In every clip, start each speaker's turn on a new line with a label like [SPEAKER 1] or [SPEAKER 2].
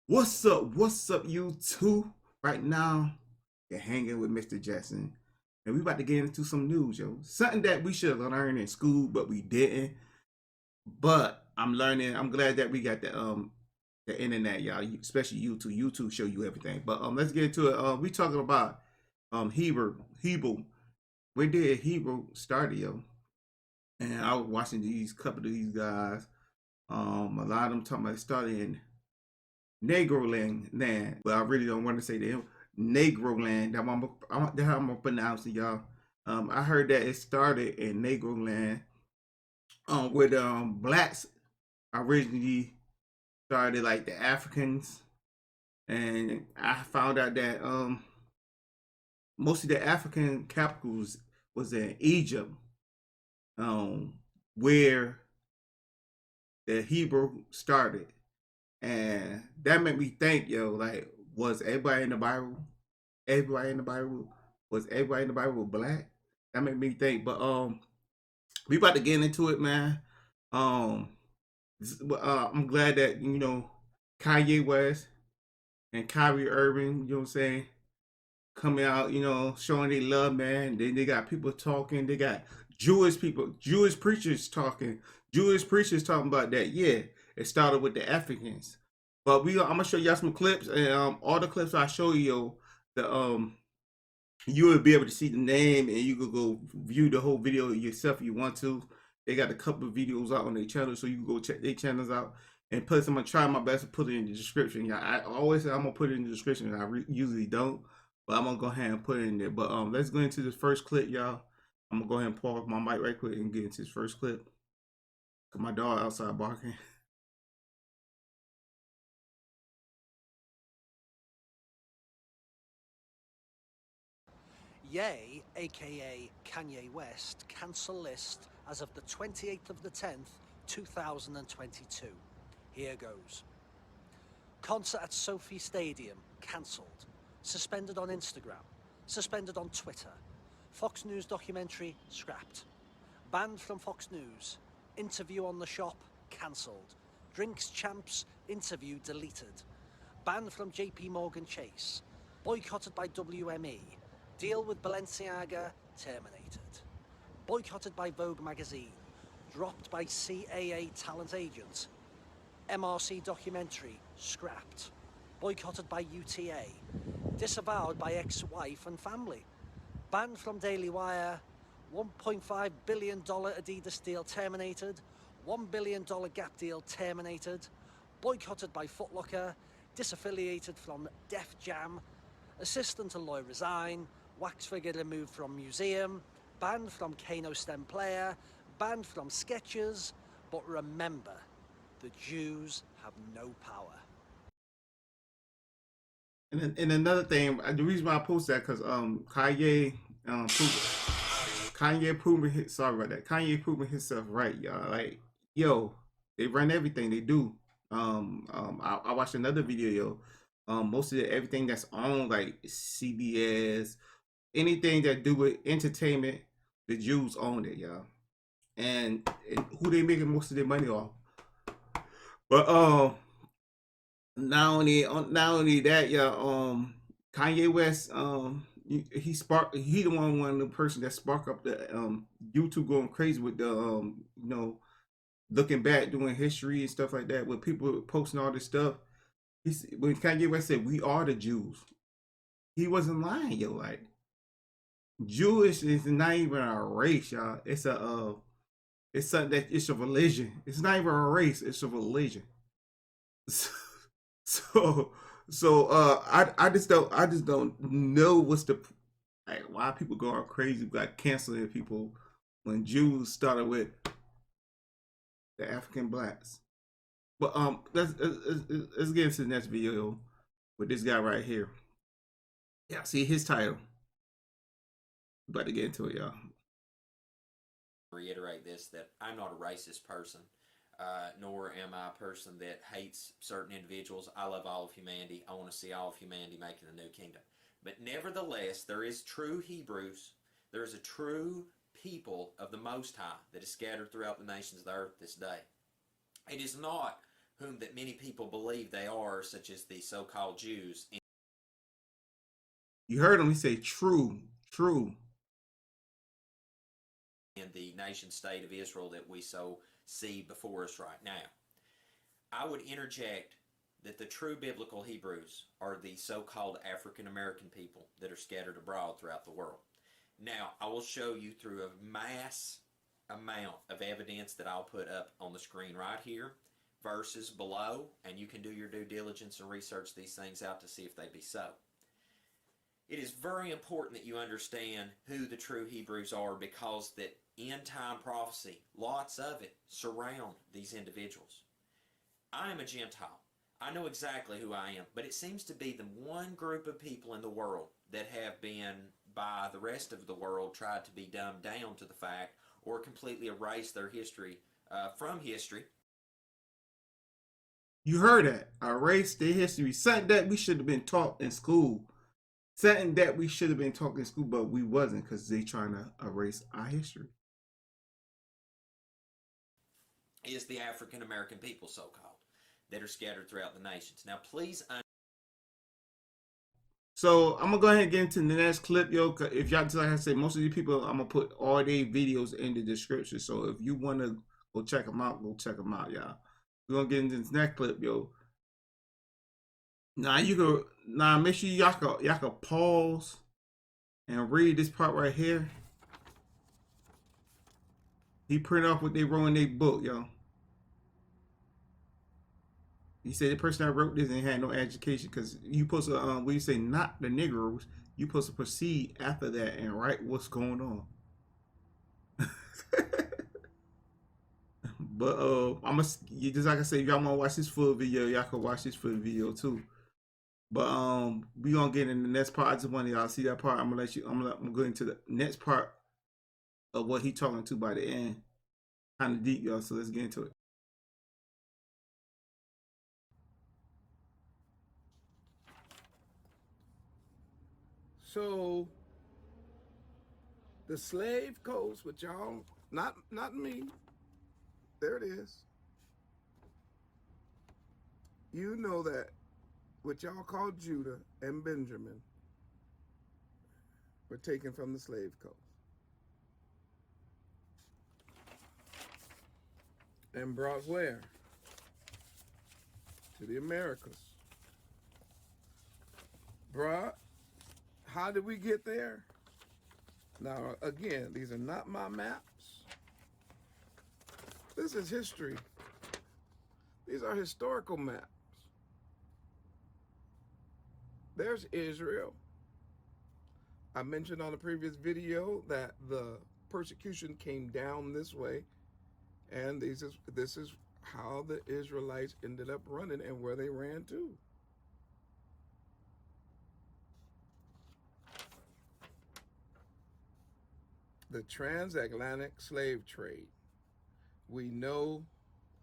[SPEAKER 1] What's up? What's up, you two? Right now, you're hanging with Mr. Jackson, and we about to get into some news, yo. Something that we should have learned in school, but we didn't. But I'm learning. I'm glad that we got the internet, y'all. Especially YouTube. YouTube show you everything. But let's get into it. We talking about Hebrew. Where did Hebrew start, yo? And I was watching these couple of these guys. A lot of them talking about it started in Negroland, but I really don't want to say them. Negroland. That's how I'm gonna pronounce it, y'all. I heard that it started in Negroland, with blacks originally started, like the Africans, and I found out that most of the African capitals was in Egypt, um, where the Hebrew started. And that made me think, yo, like, was everybody in the Bible? Everybody in the Bible was everybody in the Bible black? That made me think. But we about to get into it, man. Um, I'm glad that Kanye West and Kyrie Irving, you know what I'm saying, coming out, showing they love, man. Then they got people talking. They got Jewish people, Jewish preachers talking. Jewish preachers talking about that. Yeah, it started with the Africans. But I'm gonna show y'all some clips, and all the clips I show you, the you will be able to see the name, and you could go view the whole video yourself if you want to. They got a couple of videos out on their channel, so you can go check their channels out. And plus, I'm gonna try my best to put it in the description. Yeah, I always say I'm gonna put it in the description, and usually don't, but I'm gonna go ahead and put it in there. But let's go into this first clip, y'all. I'm gonna go ahead and pause my mic right quick and get into this first clip. Cause my dog outside barking.
[SPEAKER 2] Ye, aka Kanye West, cancel list as of the 28th of the 10th, 2022. Here goes. Concert at Sophie Stadium, cancelled. Suspended on Instagram. Suspended on Twitter. Fox News documentary, scrapped. Banned from Fox News. Interview on the Shop, cancelled. Drinks Champs, interview deleted. Banned from JP Morgan Chase. Boycotted by WME. Deal with Balenciaga, terminated. Boycotted by Vogue magazine. Dropped by CAA talent agent. MRC documentary, scrapped. Boycotted by UTA. Disavowed by ex-wife and family. Banned from Daily Wire. $1.5 billion Adidas deal terminated. $1 billion Gap deal terminated. Boycotted by Foot Locker. Disaffiliated from Def Jam. Assistant to lawyer resign. Wax figure removed from museum. Banned from Kano stem player. Banned from Skechers. But remember, the Jews have no power.
[SPEAKER 1] And another thing, the reason why I post that because Kanye proving sorry about that. Kanye proving himself right, y'all. Like, yo, they run everything they do. I watched another video, yo. Most of everything that's on like CBS, anything that do with entertainment, the Jews own it, y'all. And who they making most of their money off. But not only that, yeah. Kanye West, he the one of the person that sparked up the YouTube going crazy with the looking back doing history and stuff like that, with people posting all this stuff. When Kanye West said we are the Jews, he wasn't lying, yo. Like, Jewish is not even a race, y'all. It's something that it's a religion. It's not even a race. It's a religion. So I just don't know what's the like why people going crazy like canceling people when Jews started with the African blacks. But let's get into the next video with this guy right here. Yeah, see his title. About to get into it, y'all.
[SPEAKER 3] Reiterate this, that I'm not a racist person, nor am I a person that hates certain individuals. I love all of humanity. I want to see all of humanity making a new kingdom. But nevertheless, there is true Hebrews. There is a true people of the Most High that is scattered throughout the nations of the earth this day. It is not whom that many people believe they are, such as the so-called Jews
[SPEAKER 1] You heard him. He say true, true.
[SPEAKER 3] in the nation state of Israel that we so see before us right now. I would interject that the true biblical Hebrews are the so-called African American people that are scattered abroad throughout the world. Now, I will show you through a mass amount of evidence that I'll put up on the screen right here, verses below, and you can do your due diligence and research these things out to see if they be so. It is very important that you understand who the true Hebrews are, because that end time prophecy, lots of it, surround these individuals. I am a Gentile. I know exactly who I am, but it seems to be the one group of people in the world that have been, by the rest of the world, tried to be dumbed down to the fact or completely erase their history from history.
[SPEAKER 1] You heard that. Erase their history. Something that we should have been taught in school. Something that we should have been taught in school, but we wasn't, because they trying to erase our history.
[SPEAKER 3] Is the African American people, so-called, that are scattered throughout the nations. Now, please.
[SPEAKER 1] So I'm gonna go ahead and get into the next clip, yo. If y'all, like I said, most of these people, I'm gonna put all their videos in the description. So if you wanna go check them out, go check them out, y'all. We're gonna get into this next clip, yo. Now make sure y'all can pause and read this part right here. He printed off what they wrote in their book, yo. He said the person that wrote this ain't had no education, because you supposed to when you say not the Negroes, you supposed to proceed after that and write what's going on. But I'm gonna just like I said, if y'all wanna watch this full video, y'all can watch this full video too. But we gonna get in the next part. I just want y'all to see that part. I'm gonna go into the next part of what he talking to by the end. Kind of deep, y'all. So let's get into it.
[SPEAKER 4] So the slave coast, which y'all not me, there it is. You know that what y'all call Judah and Benjamin were taken from the slave coast and brought where? To the Americas. Brought. How did we get there? Now, again, these are not my maps. This is history. These are historical maps. There's Israel. I mentioned on a previous video that the persecution came down this way, and this is how the Israelites ended up running and where they ran to. The transatlantic slave trade. We know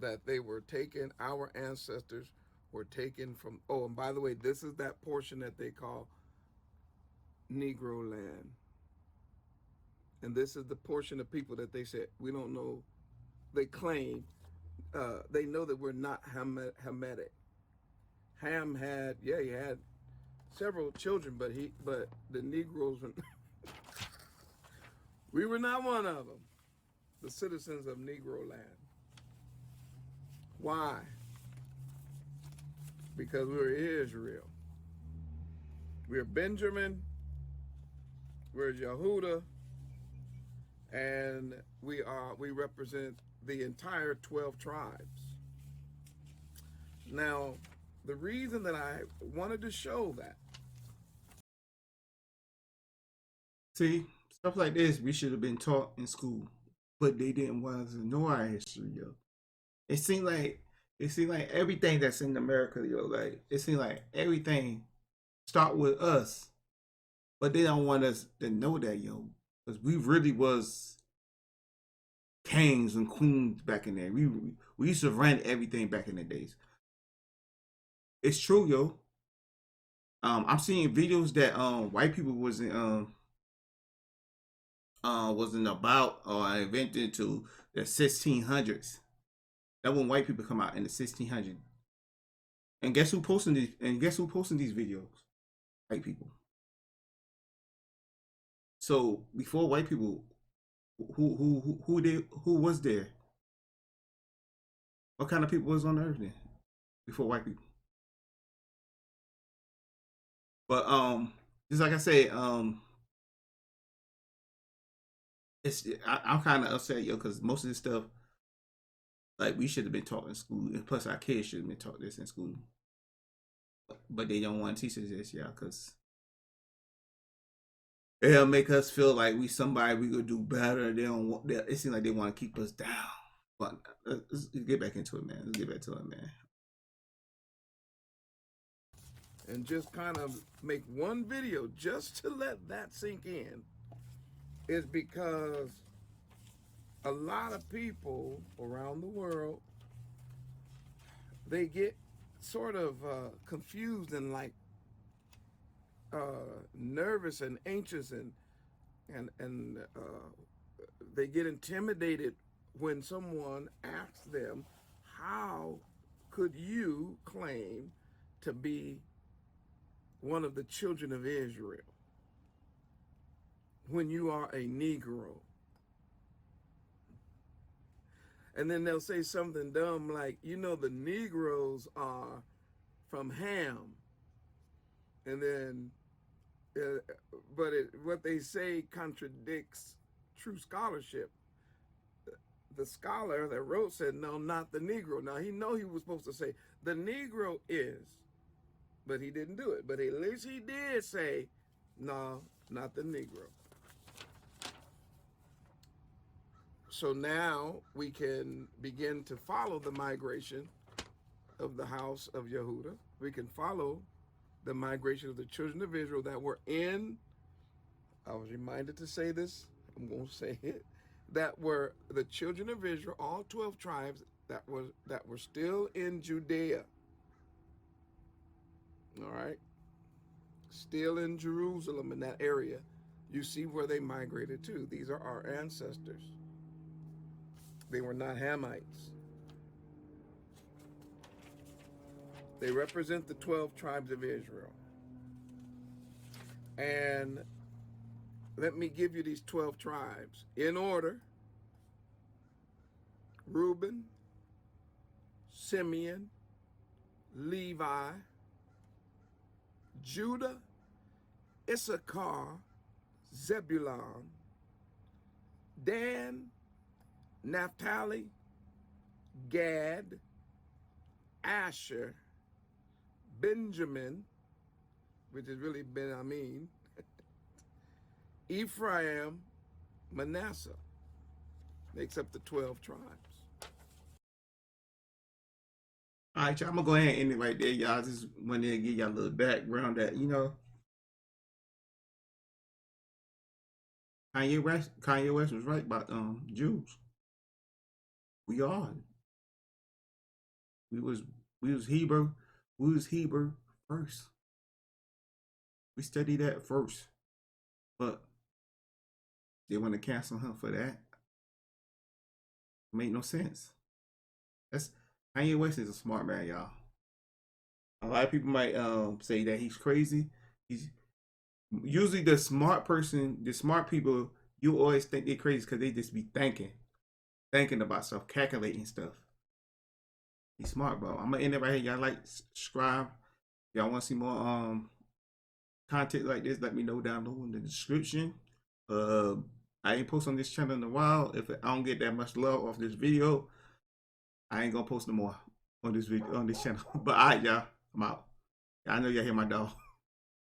[SPEAKER 4] that they were taken, our ancestors were taken from, oh, and by the way, this is that portion that they call Negro land. And this is the portion of people that they said, we don't know, they claim, they know that we're not Hamitic. Ham had, yeah, he had several children, but the Negroes, we were not one of them, the citizens of Negro land. Why? Because we're Israel. We're Benjamin, we're Yehuda, and we represent the entire 12 tribes. Now, the reason that I wanted to show that.
[SPEAKER 1] See, stuff like this we should have been taught in school, but they didn't want us to know our history, yo. It seemed like everything that's in America, yo, like it seemed like everything start with us, but they don't want us to know that, yo, because we really was kings and queens back in there. We used to run everything back in the days. It's true, yo. I'm seeing videos that white people wasn't about or invented to the 1600s. That when white people come out in the 1600s. And guess who posting these? And guess who posting these videos? White people. So before white people, who was there? What kind of people was on the earth then? Before white people. But just like I said, I'm kind of upset, yo, because most of this stuff, like, we should have been taught in school, and plus our kids should have been taught this in school. But they don't want to teach us this, yeah, because they'll make us feel like we somebody we could do better. They don't want. It seems like they want to keep us down. But let's get back into it, man. Let's get back to it, man.
[SPEAKER 4] And just kind of make one video just to let that sink in is because a lot of people around the world, they get sort of confused and like nervous and anxious and they get intimidated when someone asks them, how could you claim to be one of the children of Israel when you are a Negro? And then they'll say something dumb like, you know, the Negroes are from Ham. And then, what they say contradicts true scholarship. The scholar that wrote said, no, not the Negro. Now, he was supposed to say, the Negro is, but he didn't do it. But at least he did say, no, not the Negro. So now we can begin to follow the migration of the house of Yehuda. We can follow the migration of the children of Israel that were in, I was reminded to say this, I'm going to say it, that were the children of Israel, all 12 tribes that were still in Judea. All right? Still in Jerusalem, in that area. You see where they migrated to. These are our ancestors. They were not Hamites. They represent the 12 tribes of Israel. And let me give you these 12 tribes in order. Reuben, Simeon, Levi, Judah, Issachar, Zebulun, Dan, Naphtali, Gad, Asher, Benjamin, which is really Benjamin, Ephraim, Manasseh. Makes up the 12 tribes.
[SPEAKER 1] All right, y'all, I'm gonna go ahead and end it right there, y'all. Just wanted to give y'all a little background that, you know, Kanye West was right about Jews. We are. We was Hebrew. We was Hebrew first. We studied that first. But they want to cancel him for that. Make no sense. That's Kanye West is a smart man, y'all. A lot of people might say that he's crazy. He's usually the smart person, the smart people, you always think they're crazy because they just be thinking about stuff, calculating stuff. He's smart, bro. I'm gonna end it right here. Y'all like, subscribe. Y'all want to see more content like this? Let me know down below in the description. I ain't post on this channel in a while. If I don't get that much love off this video, I ain't gonna post no more on this video on this channel. But alright, y'all, I'm out. I know y'all hear my dog.